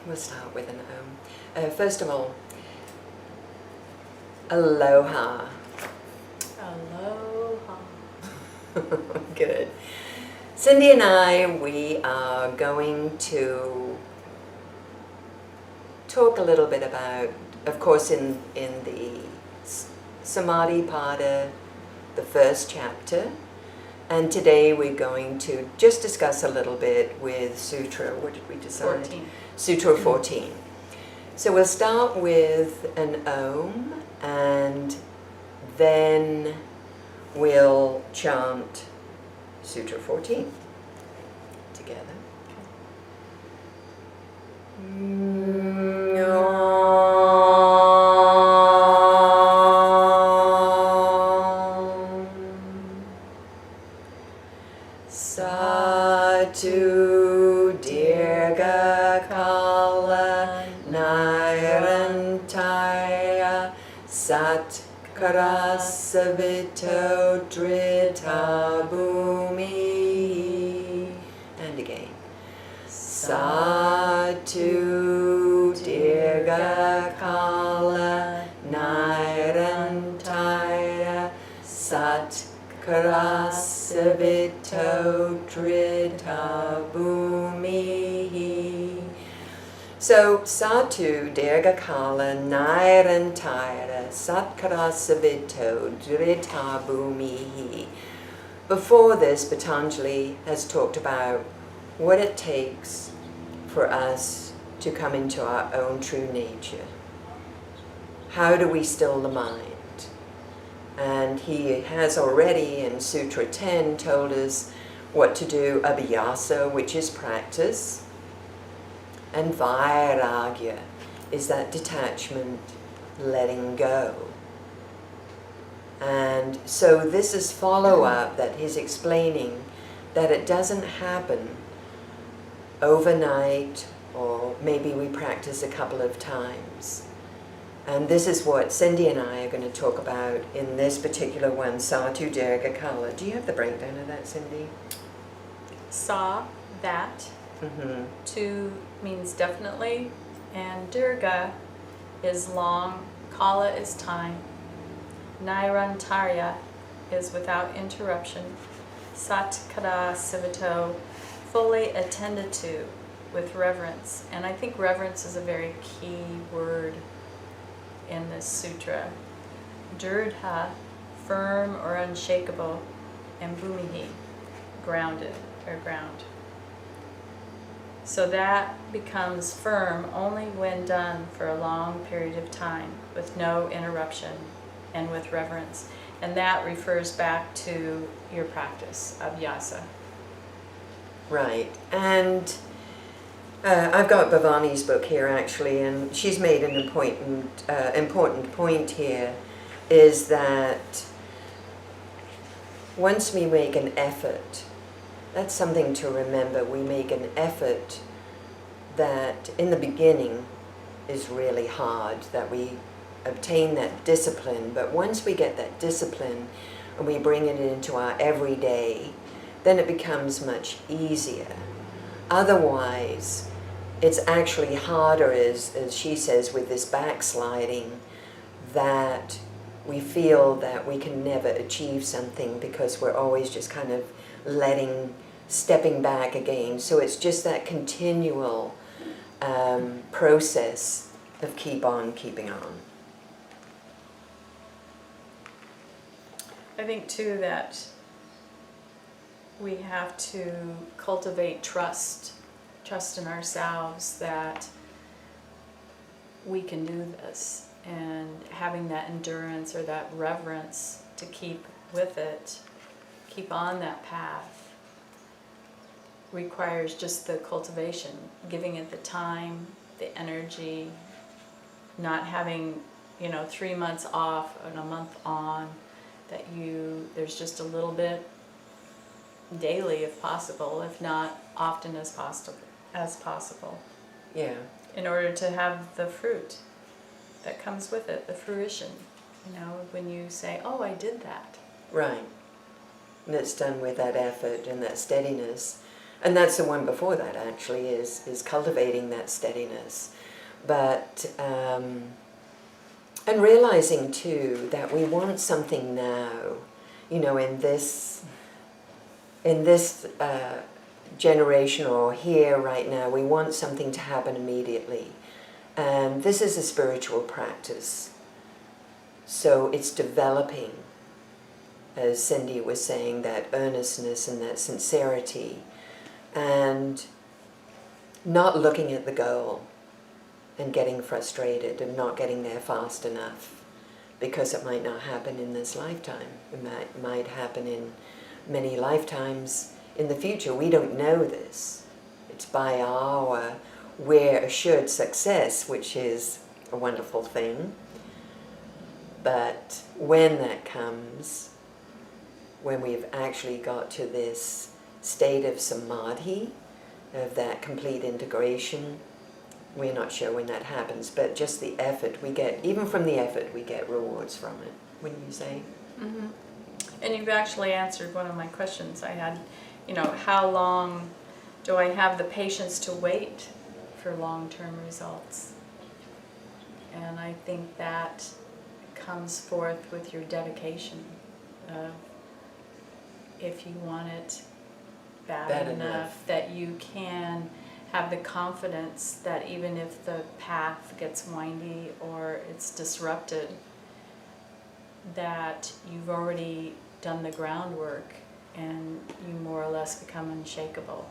We'll start with an first of all, aloha. Aloha. Good. Cindy and I, we are going to talk a little bit about, of course, in the Samadi Pada, the first chapter, and today we're going to just discuss a little bit with Sutra. What did we decide? 14. Sutra 14. So we'll start with an Om, and then we'll chant Sutra 14 together. Satu dirga kala nairantaya satkara savito drita bhumi. And again. Satu dirga kala nairantaya satkara savito drita bhumi. So, Satu dirga kala nairantaya satkara savito drita bhumi. Before this, Patanjali has talked about what it takes for us to come into our own true nature. How do we still the mind? And he has already in Sutra 10 told us what to do, abhyasa, which is practice, and vairagya is that detachment, letting go. And so this is follow-up that he's explaining that it doesn't happen overnight, or maybe we practice a couple of times. And this is what Cindy and I are going to talk about in this particular one, Satu Dirga Kala. Do you have the breakdown of that, Cindy? Sa, that. Mm-hmm. Tu means definitely. And Durga is long. Kala is time. Nairantarya is without interruption. Satkara Sivito, fully attended to with reverence. And I think reverence is a very key word in this sutra. Durdha, firm or unshakable, and bhumihi, grounded or ground. So that becomes firm only when done for a long period of time with no interruption and with reverence. And that refers back to your practice of yasa. Right. And I've got Bhavani's book here actually, and she's made an important point here, is that once we make an effort, that's something to remember. We make an effort that in the beginning is really hard, that we obtain that discipline, but once we get that discipline and we bring it into our everyday, then it becomes much easier. Otherwise, it's actually harder, as she says, with this backsliding, that we feel that we can never achieve something because we're always just kind of stepping back again. So it's just that continual process of keep on keeping on. I think too that we have to cultivate trust in ourselves that we can do this, and having that endurance or that reverence to keep with it, keep on that path, requires just the cultivation, giving it the time, the energy, not having 3 months off and a month on, that there's just a little bit daily if possible, if not often as possible. Yeah. In order to have the fruit that comes with it, the fruition. When you say, oh, I did that. Right. And it's done with that effort and that steadiness. And that's the one before that, actually, is cultivating that steadiness. But, and realizing, too, that we want something now, you know, in this generation or here right now, we want something to happen immediately. And this is a spiritual practice. So it's developing, as Cindy was saying, that earnestness and that sincerity, and not looking at the goal and getting frustrated and not getting there fast enough, because it might not happen in this lifetime. It might happen in many lifetimes in the future. We don't know this. It's by our we're assured success, which is a wonderful thing. But when that comes, when we've actually got to this state of samadhi, of that complete integration, we're not sure when that happens, but just the effort we get, even from the effort, we get rewards from it, wouldn't you say? Mm-hmm. And you've actually answered one of my questions I had, you know, how long do I have the patience to wait for long-term results? And I think that comes forth with your dedication of, if you want it bad enough that you can have the confidence that even if the path gets windy or it's disrupted, that you've already done the groundwork and you more or less become unshakable.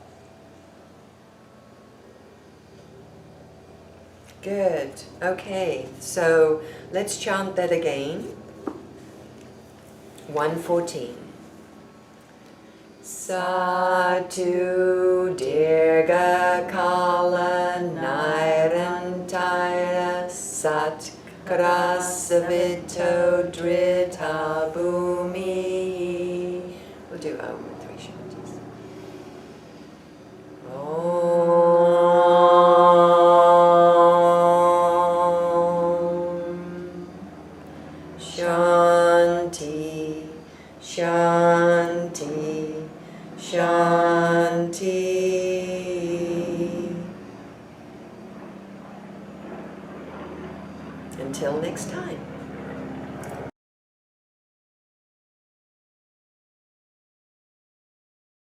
Good. Okay, so let's chant that again. 114. Satu dirga kala nairantaya satkara savito drita bhumi. We'll do Om with 3 shantis. Shanti, Shanti, Shanti. Until next time.